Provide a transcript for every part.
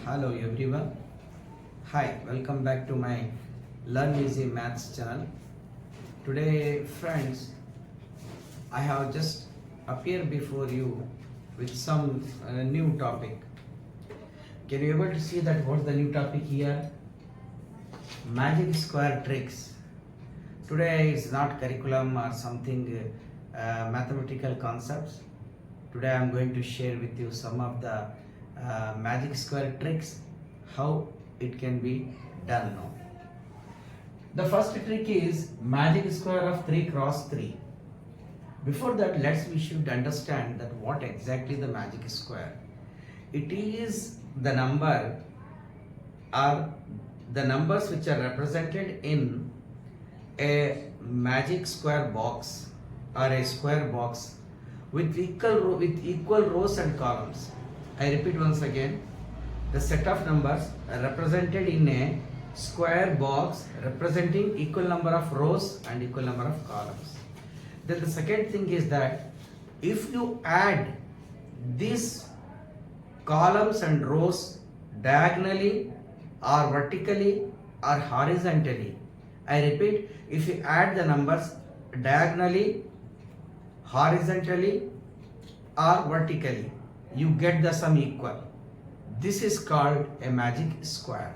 Hello everyone. Hi, welcome back to my Learn Easy Maths channel. Today, friends, I have just appeared before you with some new topic. Can you able to see that what's the new topic here? Magic square tricks. Today is not curriculum or something mathematical concepts. Today I am going to share with you some of the magic square tricks, how it can be done now. The first trick is magic square of 3 cross 3. Before that, we should understand that what exactly the magic square. It is the number or the numbers which are represented in a magic square box or a square box with equal rows and columns. I repeat once again, the set of numbers are represented in a square box representing equal number of rows and equal number of columns. Then the second thing is that if you add these columns and rows diagonally or vertically or horizontally, I repeat, if you add the numbers diagonally, horizontally or vertically, you get the sum equal. This is called a magic square.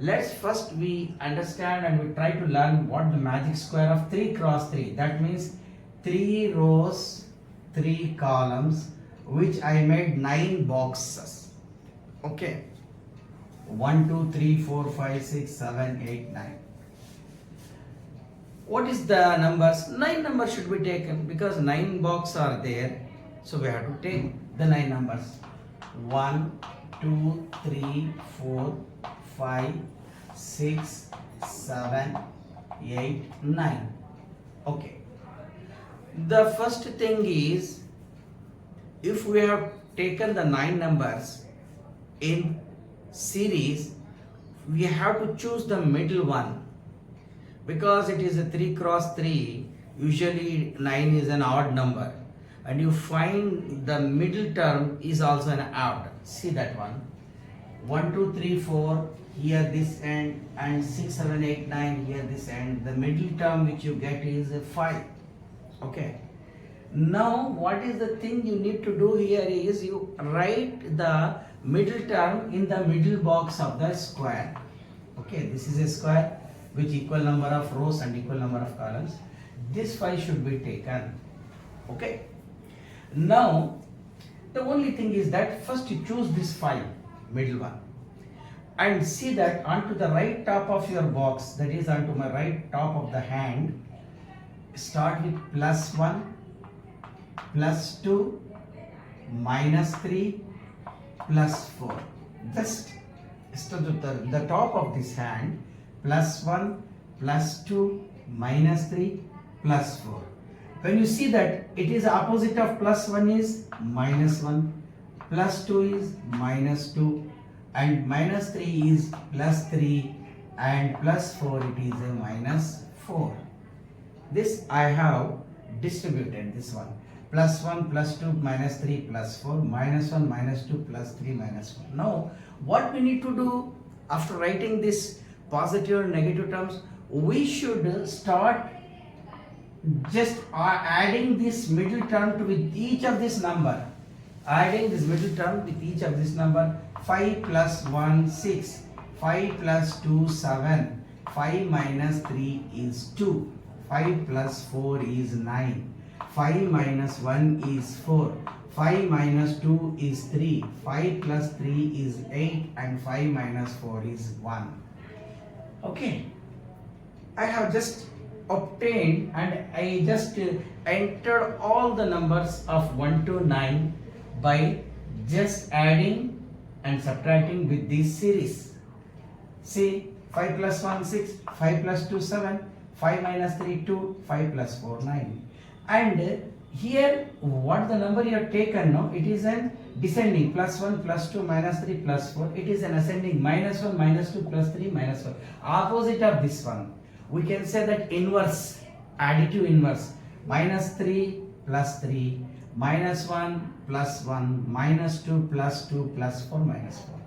Let's first we understand and we try to learn what the magic square of 3 cross 3. That means 3 rows, 3 columns, which I made 9 boxes. Okay. 1, 2, 3, 4, 5, 6, 7, 8, 9. What is the numbers? 9 numbers should be taken because 9 boxes are there. So we have to take the 9 numbers. 1, 2, 3, 4, 5, 6, 7, 8, 9. Okay. The first thing is, if we have taken the 9 numbers in series, we have to choose the middle one. Because it is a 3 cross 3, usually 9 is an odd number. And you find the middle term is also an odd. See that one. 1, 2, 3, 4, here this end, and 6, 7, 8, 9, here this end. The middle term which you get is a 5. Okay. Now, what is the thing you need to do here is you write the middle term in the middle box of the square. Okay, this is a square with equal number of rows and equal number of columns. This 5 should be taken. Okay. Now, the only thing is that first you choose this 5, middle one, and see that onto the right top of your box, that is onto my right top of the hand, start with +1, +2, -3, +4. Just the top of this hand, +1, +2, -3, +4. When you see that it is opposite of +1 is -1, +2 is -2, and -3 is +3, and +4 it is a -4. This I have distributed this one. +1, +2, -3, +4, -1, -2, +3, -4. Now, what we need to do after writing this positive and negative terms, we should start just adding this middle term to with each of this number. Adding this middle term with each of this number. 5 + 1, 6. 5 + 2, 7. 5 - 3 is 2. 5 + 4 is 9. 5 - 1 is 4. 5 - 2 is 3. 5 + 3 is 8. And 5 - 4 is 1. Okay. I have just obtained and I just entered all the numbers of 1 to 9 by just adding and subtracting with this series. See, 5 + 1 6, 5 + 2 7, 5 - 3 2, 5 + 4 9. And here what the number you have taken now, it is an descending, +1 +2 -3 +4. It is an ascending, -1 -2 +3 -4. Opposite of this one, we can say that inverse, additive inverse, -3 + 3, -1 + 1, -2 + 2 + 4 -4.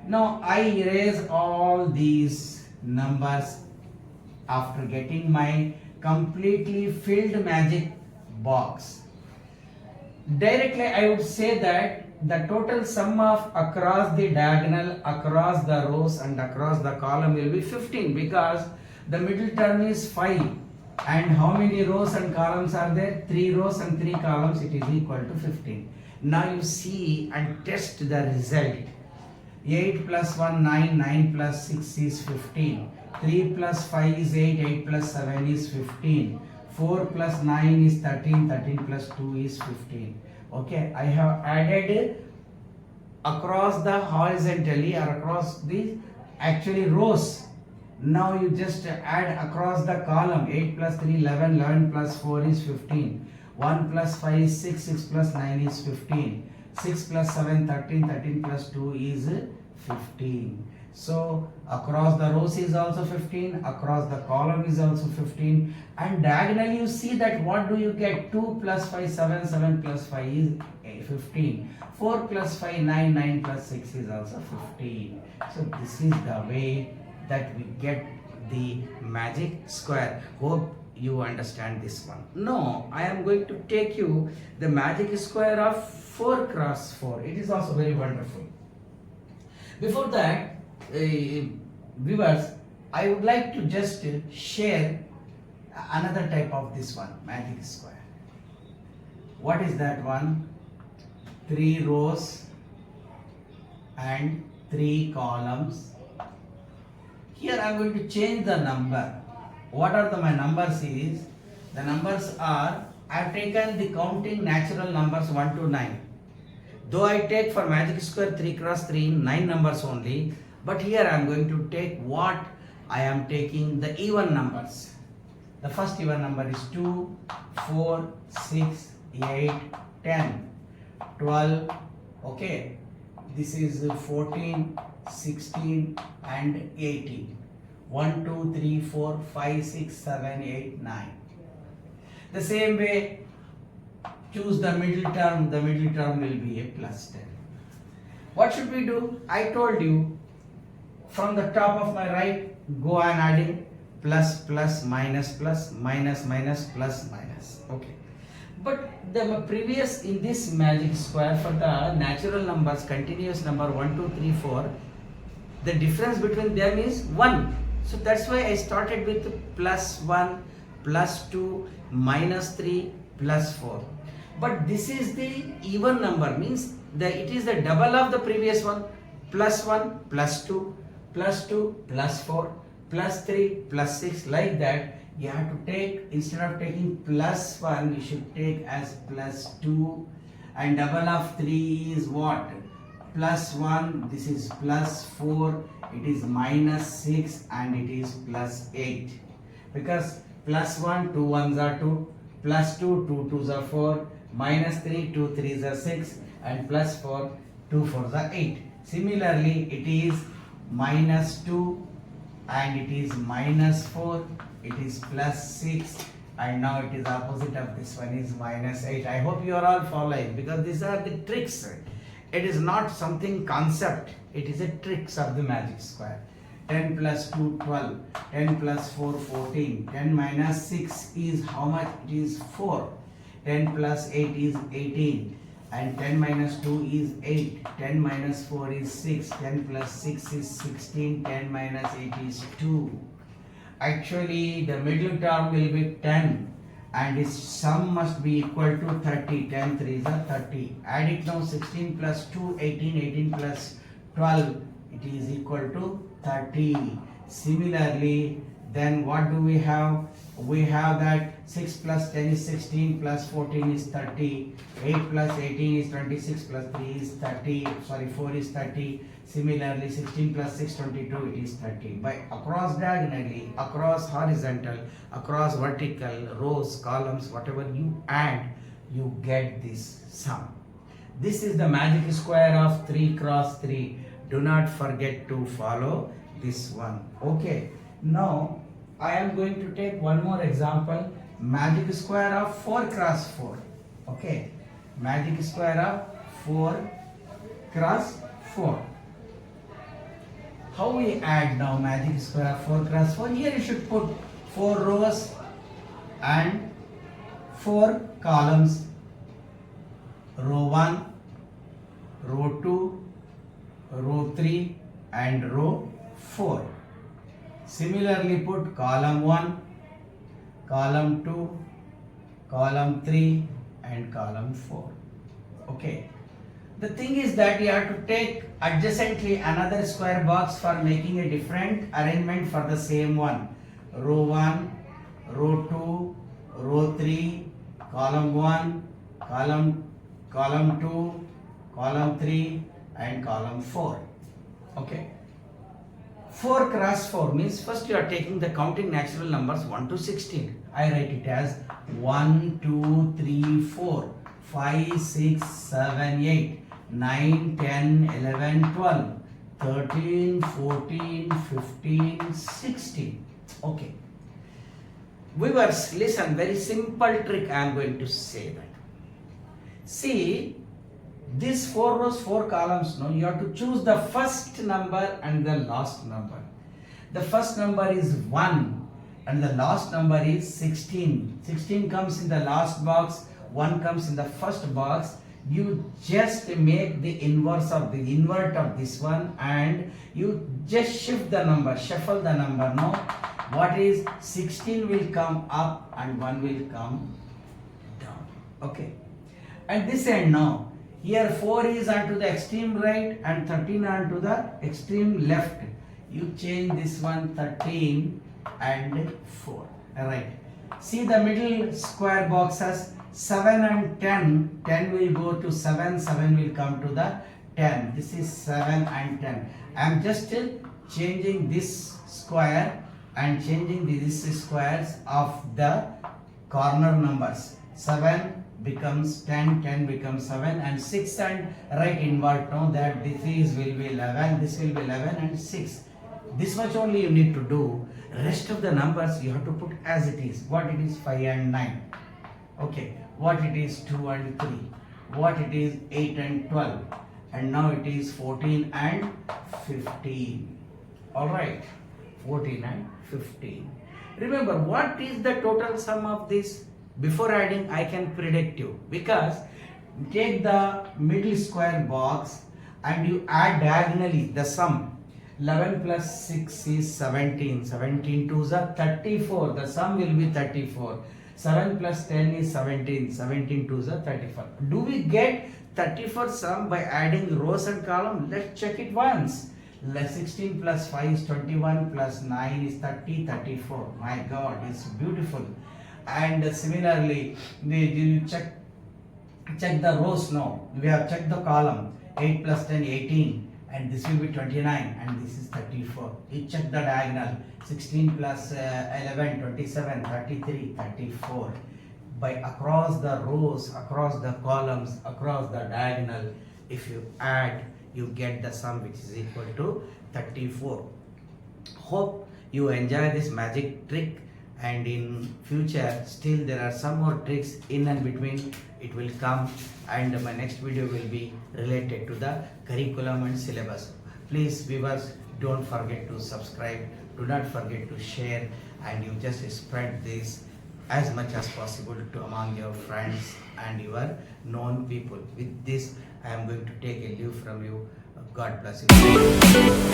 Now I erase all these numbers after getting my completely filled magic box. Directly I would say that the total sum of across the diagonal, across the rows and across the column will be 15, because the middle term is 5, and how many rows and columns are there? 3 rows and 3 columns. It is equal to 15. Now you see and test the result. 8 plus 1 9, 9 plus 6 is 15, 3 plus 5 is 8, 8 plus 7 is 15, 4 plus 9 is 13, 13 plus 2 is 15. Okay, I have added across the horizontally or across the actually rows. Now you just add across the column. 8 plus 3 11, 11 plus 4 is 15, 1 plus 5 is 6, 6 plus 9 is 15, 6 plus 7 13, 13 plus 2 is 15. So across the rows is also 15, across the column is also 15, and diagonally you see that what do you get? 2 plus 5 7, 7 plus 5 is 15, 4 plus 5 9, 9 plus 6 is also 15. So this is the way that we get the magic square. Hope you understand this one. Now I am going to take you the magic square of 4 cross 4. It is also very wonderful. Before that, viewers, I would like to just share another type of this one, magic square. What is that one? 3 rows and 3 columns. Here I am going to change the number. What are my numbers is? The numbers are, I have taken the counting natural numbers 1 to 9. Though I take for magic square 3 cross 3, 9 numbers only, but here I am going to take what I am taking the even numbers. The first even number is 2, 4, 6, 8, 10, 12, okay. This is 14, 16 and 18. 1, 2, 3, 4, 5, 6, 7, 8, 9. The same way, choose the middle term will be a plus 10. What should we do? I told you, from the top of my right, go on adding plus plus minus plus minus minus plus minus. Okay. But the previous in this magic square for the natural numbers, continuous number 1, 2, 3, 4, the difference between them is 1. So that's why I started with plus 1, plus 2, minus 3, plus 4. But this is the even number, means it is the double of the previous one. Plus 1, plus 2, plus 2, plus 4, plus 3, plus 6, like that. You have to take, instead of taking plus 1, you should take as plus 2, and double of 3 is what? Plus 1, this is plus 4, it is minus 6, and it is plus 8. Because plus 1, 2 ones are 2, plus 2, 2 twos are 4, minus 3, 2 threes are 6, and plus 4, 2 fours are 8. Similarly, it is minus 2, and it is minus 4, it is plus 6, and now it is opposite of this one is minus 8. I hope you are all following, because these are the tricks. It is not something concept, it is a tricks of the magic square. 10 plus 2, 12, 10 plus 4, 14, 10 minus 6 is how much? It is 4, 10 plus 8 is 18, and 10 minus 2 is 8, 10 minus 4 is 6, 10 plus 6 is 16, 10 minus 8 is 2. Actually, the middle term will be 10, and its sum must be equal to 30. 10 threes are 30. Add it now. 16 plus 2, 18, 18 plus 12, it is equal to 30. Similarly, then what do we have? We have that 6 plus 10 is 16, plus 14 is 30, 8 plus 18 is 26, plus 3 is 30, 4 is 30. Similarly, 16 plus 6, 22, it is 30. By across diagonally, across horizontal, across vertical, rows, columns, whatever you add, you get this sum. This is the magic square of 3 cross 3. Do not forget to follow this one. Okay. Now, I am going to take one more example. Magic square of 4 cross 4. Okay. Magic square of 4 cross 4. How we add now magic square of 4 cross 4? Here you should put 4 rows and 4 columns. Row 1, row 2, row 3 and row 4. Similarly put column 1, column 2, column 3 and column 4. Okay. The thing is that you have to take adjacently another square box for making a different arrangement for the same one. Row 1, row 2, row 3, column 1, column 2, column 3 and column 4. Okay. 4 cross 4 means first you are taking the counting natural numbers 1 to 16. I write it as 1, 2, 3, 4, 5, 6, 7, 8, 9, 10, 11, 12, 13, 14, 15, 16. Okay. Viewers, listen, very simple trick I am going to say that. See, these 4 rows, 4 columns, no, you have to choose the first number and the last number. The first number is 1 and the last number is 16. 16 comes in the last box, 1 comes in the first box. You just make the invert of this one and you just shift the number, shuffle the number. No, what is 16 will come up and 1 will come down. Okay. And this end now, here 4 is onto the extreme right and 13 onto the extreme left. You change this one 13 and 4. Alright. See the middle square boxes 7 and 10. 10 will go to 7, 7 will come to the 10. This is 7 and 10. I am just changing this square and changing these squares of the corner numbers. 7 becomes 10, 10 becomes 7 and 6 and right invert. Know that this will be 11, this will be 11 and 6. This much only you need to do. Rest of the numbers you have to put as it is. What it is 5 and 9. Okay. What it is 2 and 3. What it is 8 and 12. And now it is 14 and 15. Alright. 14 and 15. Remember, what is the total sum of this? Before adding, I can predict you. Because take the middle square box and you add diagonally the sum. 11 plus 6 is 17. 17 2s are 34. The sum will be 34. 7 plus 10 is 17. 17 2s are 34. Do we get 34 sum by adding rows and columns? Let's check it once. 16 plus 5 is 21 plus 9 is 30, 34. My God, it's beautiful. And similarly, you check the rows now. We have checked the column. 8 plus 10, 18. And this will be 29 and this is 34. You check the diagonal. 16 plus 11, 27, 33, 34. By across the rows, across the columns, across the diagonal, if you add, you get the sum which is equal to 34. Hope you enjoy this magic trick, and in future still there are some more tricks in and between it will come, and my next video will be related to the curriculum and syllabus. Please viewers, don't forget to subscribe, do not forget to share, and you just spread this as much as possible to among your friends and your known people. With this I am going to take a leave from you. God bless you.